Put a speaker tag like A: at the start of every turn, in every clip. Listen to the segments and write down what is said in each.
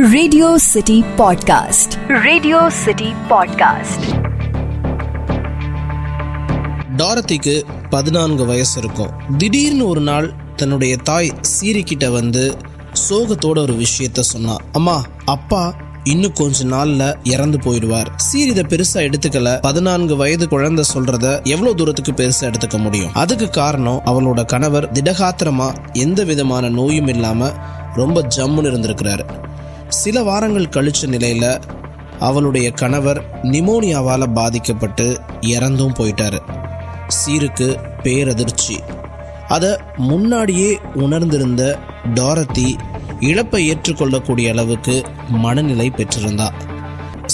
A: Radio City Podcast. Radio City Podcast.
B: டாரத்திக்கு 14 வயசு இருக்கும். திடீர்னு ஒரு நாள் தன்னுடைய தாய் சீரி கிட்ட வந்து சோகத்தோட ஒரு விஷயத்த சொன்னா. அம்மா, அப்பா இன்னும் கொஞ்ச நாள்ல இறந்து போயிடுவார். சீரி இதை பெருசா எடுத்துக்கல. 14 வயது குழந்தை சொல்றத எவ்வளவு தூரத்துக்கு பெருசா எடுத்துக்க முடியும்? அதுக்கு காரணம் அவளோட கணவர் திடகாத்திரமா எந்த விதமான நோயும் இல்லாம ரொம்ப ஜம்முன்னு இருந்திருக்கிறாரு. சில வாரங்கள் கழிச்ச நிலையில அவளுடைய கணவர் நிமோனியாவால பாதிக்கப்பட்டு இறந்தும் போயிட்டாரு. சீருக்கு பேரதிர்ச்சி. அதை முன்னாடியே உணர்ந்திருந்த டாரத்தி இழப்பை ஏற்றுக்கொள்ளக்கூடிய அளவுக்கு மனநிலை பெற்றிருந்தா.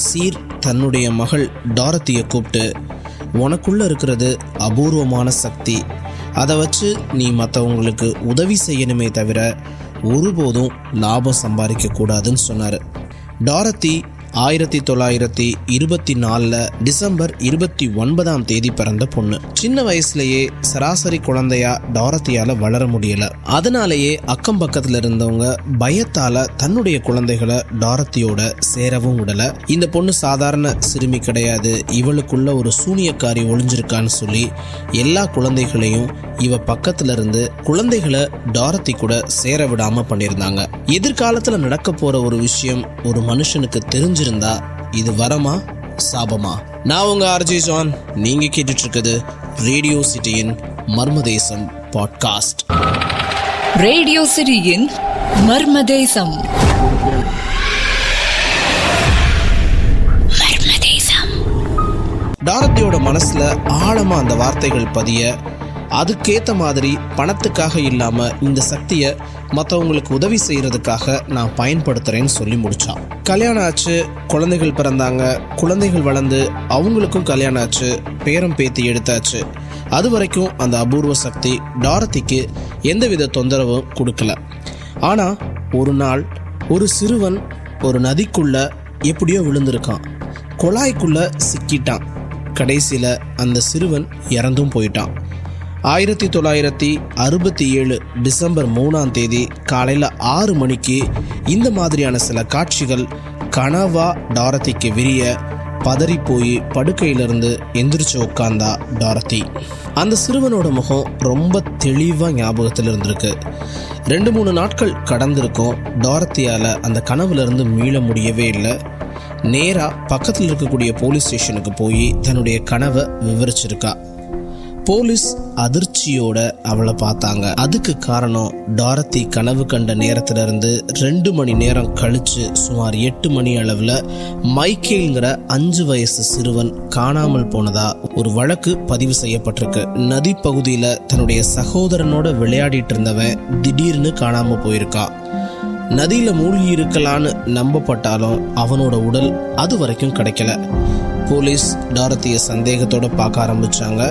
B: சீர் தன்னுடைய மகள் டாரத்தியை கூப்பிட்டு, உனக்குள்ள இருக்கிறது அபூர்வமான சக்தி, அதை வச்சு நீ மற்றவங்களுக்கு உதவி செய்யணுமே தவிர ஒருபோதும் லாபம் சம்பாதிக்க கூடாதுன்னு சொன்னார். டாரத்தி 1924 டிசம்பர் 29ஆம் தேதி பிறந்த பொண்ணு. சின்ன வயசுலயே சராசரி குழந்தையா டாரத்தியால வளர முடியல. அதனாலேயே அக்கம் பக்கத்துல இருந்தவங்க பயத்தால தன்னுடைய குழந்தைகளை டாரத்தியோட சேரவும் விடல. இந்த பொண்ணு சாதாரண சிறுமி கிடையாது, இவளுக்குள்ள ஒரு சூனியக்காரி ஒளிஞ்சிருக்கான்னு சொல்லி எல்லா குழந்தைகளையும் இவ பக்கத்துல இருந்து குழந்தைகளை டாரத்தி கூட சேர விடாம பண்ணியிருந்தாங்க. எதிர்காலத்துல நடக்க போற ஒரு விஷயம் ஒரு மனுஷனுக்கு தெரிஞ்சிருந்தா இது வரமா சாபமா? நான் உங்க ஆர்ஜே ஜான். நீங்க கேட்டுட்டு இருக்குது ரேடியோ சிட்டியின் மர்மதேசம் பாட்காஸ்ட்.
A: ரேடியோ சிட்டியின் மர்மதேசம்.
B: டாரத்தியோட மனசுல ஆழமா அந்த வார்த்தைகள் பதிய, அதுக்கேற்ற மாதிரி பணத்துக்காக இல்லாம இந்த சக்தியை மற்றவங்களுக்கு உதவி செய்யறதுக்காக நான் பயன்படுத்துறேன்னு சொல்லி முடிச்சான். கல்யாணம் ஆச்சு, குழந்தைகள் பிறந்தாங்க, குழந்தைகள் வளர்ந்து அவங்களுக்கும் கல்யாணம் ஆச்சு, பேரம் பேத்தி எடுத்தாச்சு. அது வரைக்கும் அந்த அபூர்வ சக்தி டாரத்திக்கு எந்தவித தொந்தரவும் கொடுக்கல. ஆனா ஒரு நாள் ஒரு சிறுவன் ஒரு நதிக்குள்ள எப்படியோ விழுந்திருக்கான். குழாய்க்குள்ள சிக்கிட்டான். கடைசியில அந்த சிறுவன் இறந்தும் போயிட்டான். 1967 டிசம்பர் 3ஆம் தேதி காலையில் 6 மணிக்கு இந்த மாதிரியான சில காட்சிகள் கனவா டாரத்திக்கு விரிய பதறி போய் படுக்கையிலிருந்து எந்திரிச்சு உட்கார்ந்தா டாரத்தி. அந்த சிறுவனோட முகம் ரொம்ப தெளிவாக ஞாபகத்தில் இருந்திருக்கு. 2-3 நாட்கள் கடந்திருக்கும். டாரத்தியால் அந்த கனவுல இருந்து மீள முடியவே இல்லை. நேராக பக்கத்தில் இருக்கக்கூடிய போலீஸ் ஸ்டேஷனுக்கு போய் தன்னுடைய கனவை விவரிச்சிருக்கா. போலீஸ் அதிர்ச்சியோட அவளை பார்த்தாங்க. அதுக்கு காரணம் டாரத்தி கனவு கண்ட நேரத்துல இருந்து 2 மணி நேரம் கழிச்சு சுமார் 8 மணி அளவுல மைக்கேல்ங்கிற 5 வயசு சிறுவன் காணாமல் போனதா ஒரு வழக்கு பதிவு செய்யப்பட்டிருக்கு. நதி பகுதியில தன்னுடைய சகோதரனோட விளையாடிட்டு இருந்தவன் திடீர்னு காணாம போயிருக்கான். நதியில மூழ்கி இருக்கலான்னு நம்பப்பட்டாலும் அவனோட உடல் அது வரைக்கும் கிடைக்கல. போலீஸ் டாரத்திய சந்தேகத்தோட பார்க்க ஆரம்பிச்சாங்க.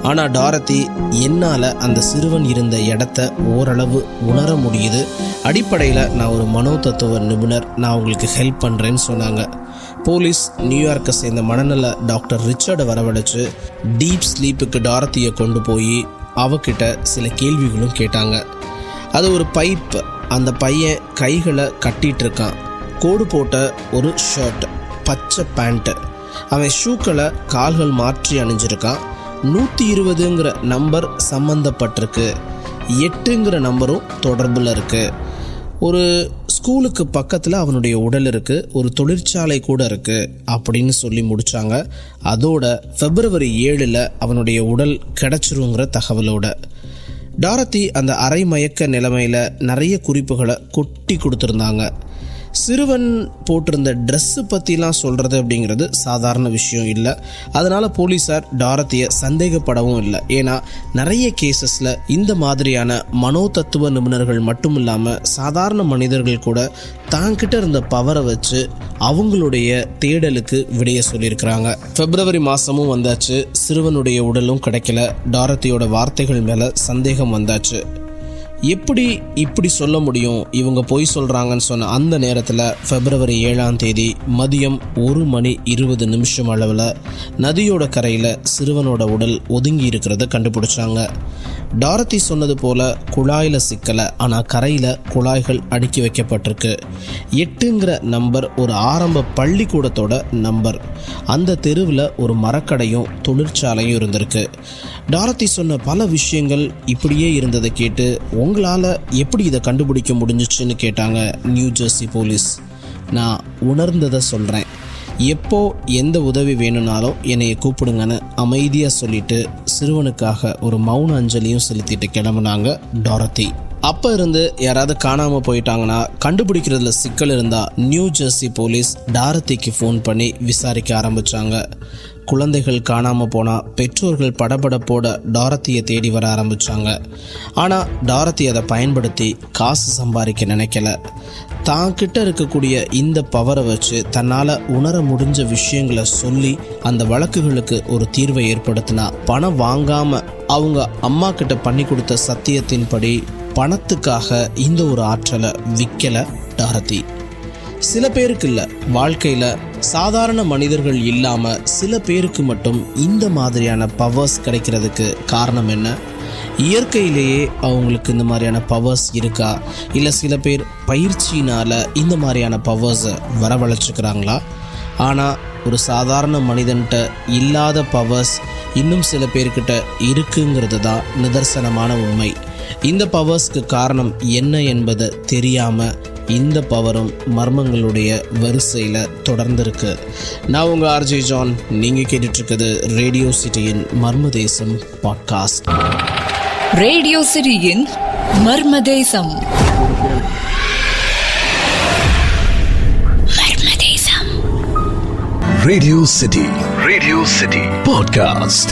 B: ஆனா டாரத்தி, என்னால அந்த சிறுவன் இருந்த இடத்த ஓரளவு உணர முடியுது, அடிப்படையில் நான் ஒரு மனோதத்துவ நிபுணர், நான் உங்களுக்கு ஹெல்ப் பண்றேன்னு சொன்னாங்க. போலீஸ் நியூயார்க்கை சேர்ந்த மனநல டாக்டர் ரிச்சர்டை வரவழைச்சு டீப் ஸ்லீப்புக்கு டாரத்தியை கொண்டு போய் அவகிட்ட சில கேள்விகளும் கேட்டாங்க. அது ஒரு பைப். அந்த பையன் கைகளை கட்டிட்டு இருக்கான். கோடு போட்ட ஒரு ஷர்ட், பச்சை பேண்ட். அவன் ஷூக்களை கால்கள் மாற்றி அணிஞ்சிருக்கான். 120ங்கிற நம்பர் சம்பந்தப்பட்டிருக்கு. 8ங்கிற நம்பரும் தொடர்பில் இருக்கு. ஒரு ஸ்கூலுக்கு பக்கத்தில் அவனுடைய உடல் இருக்கு, ஒரு தொழிற்சாலை கூட இருக்கு அப்படின்னு சொல்லி முடிச்சாங்க. அதோட February 7 அவனுடைய உடல் கிடைச்சிருங்கிற தகவலோட டாரத்தி அந்த அரை மயக்க நிலைமையில நிறைய குறிப்புகளை கொட்டி கொடுத்துருந்தாங்க. சிறுவன் போட்டிருந்த ட்ரெஸ்ஸு பற்றிலாம் சொல்கிறது அப்படிங்கிறது சாதாரண விஷயம் இல்லை. அதனால் போலீஸார் டாரத்தியை சந்தேகப்படவும் இல்லை. ஏன்னா நிறைய கேசஸில் இந்த மாதிரியான மனோதத்துவ நிபுணர்கள் மட்டும் இல்லாமல் சாதாரண மனிதர்கள் கூட தாங்கிட்ட இருந்த பவரை வச்சு அவங்களுடைய தேடலுக்கு விடைய சொல்லியிருக்கிறாங்க. February மாதமும் வந்தாச்சு, சிறுவனுடைய உடலும் கிடைக்கல. டாரத்தியோட வார்த்தைகள் மேலே சந்தேகம் வந்தாச்சு. எப்படி இப்படி சொல்ல முடியும், இவங்க பொய் சொல்கிறாங்கன்னு சொன்ன அந்த நேரத்தில் February 7 மதியம் 1:20 அளவில் நதியோட கரையில் சிறுவனோட உடல் ஒதுங்கி இருக்கிறத கண்டுபிடிச்சாங்க. டாரத்தி சொன்னது போல குழாயில் சிக்கலை, ஆனால் கரையில் குழாய்கள் அடுக்கி வைக்கப்பட்டிருக்கு. 8ங்கிற நம்பர் ஒரு ஆரம்ப பள்ளிக்கூடத்தோட நம்பர். அந்த தெருவில் ஒரு மரக்கடையும் தொழிற்சாலையும் இருந்திருக்கு. டாரத்தி சொன்ன பல விஷயங்கள் இப்படியே இருந்ததை கேட்டு உங்களால் எப்படி இதை கண்டுபிடிக்க முடிஞ்சிச்சுன்னு கேட்டாங்க நியூ ஜெர்சி போலீஸ். நான் உணர்ந்ததை சொல்கிறேன், எப்போ எந்த உதவி வேணும்னாலும் என்னைய கூப்பிடுங்கன்னு அமைதியாக சொல்லிட்டு சிறுவனுக்காக ஒரு மௌன அஞ்சலியும் செலுத்திட்டு கிளம்புனாங்க டாரத்தி. அப்போ இருந்து யாராவது காணாமல் போயிட்டாங்கன்னா, கண்டுபிடிக்கிறதுல சிக்கல் இருந்தால் நியூ ஜெர்சி போலீஸ் டாரத்திக்கு ஃபோன் பண்ணி விசாரிக்க ஆரம்பித்தாங்க. குழந்தைகள் காணாமல் போனால் பெற்றோர்கள் படபடப்போட டாரத்தியை தேடி வர ஆரம்பித்தாங்க. ஆனால் டாரத்தி அதை பயன்படுத்தி காசு சம்பாதிக்க நினைக்கல. தான் கிட்ட இருக்கக்கூடிய இந்த பவரை வச்சு தன்னால் உணர முடிஞ்ச விஷயங்களை சொல்லி அந்த வழக்குகளுக்கு ஒரு தீர்வை ஏற்படுத்தினா, பணம் வாங்காமல் அவங்க அம்மா கிட்ட பண்ணி கொடுத்த சத்தியத்தின்படி பணத்துக்காக இந்த ஒரு ஆற்றலை விற்கலை டாரத்தி. சில பேருக்கு இல்லை, வாழ்க்கையில் சாதாரண மனிதர்கள் இல்லாமல் சில பேருக்கு மட்டும் இந்த மாதிரியான பவர்ஸ் கிடைக்கிறதுக்கு காரணம் என்ன? இயற்கையிலேயே அவங்களுக்கு இந்த மாதிரியான பவர்ஸ் இருக்கா, இல்லை சில பேர் பயிற்சியினால் இந்த மாதிரியான பவர்ஸை வரவழைச்சிக்கிறாங்களா? ஆனால் ஒரு சாதாரண மனிதன்கிட்ட இல்லாத பவர்ஸ் இன்னும் சில பேர்கிட்ட இருக்குங்கிறது தான் நிதர்சனமான உண்மை. இந்த பவர்ஸ்க்கு காரணம் என்ன என்பதை தெரியாமல் இந்த பவரும் மர்மங்களுடைய வரிசையில் தொடர்ந்துருக்கு. நான் உங்கள் ஆர்ஜே ஜான். நீங்கள் கேட்டுட்ருக்குது ரேடியோ சிட்டியின் மர்மதேசம் பாட்காஸ்ட்.
A: ரேடியோ சிட்டியின் Marmadesam.
C: Radio City. Radio City. Podcast.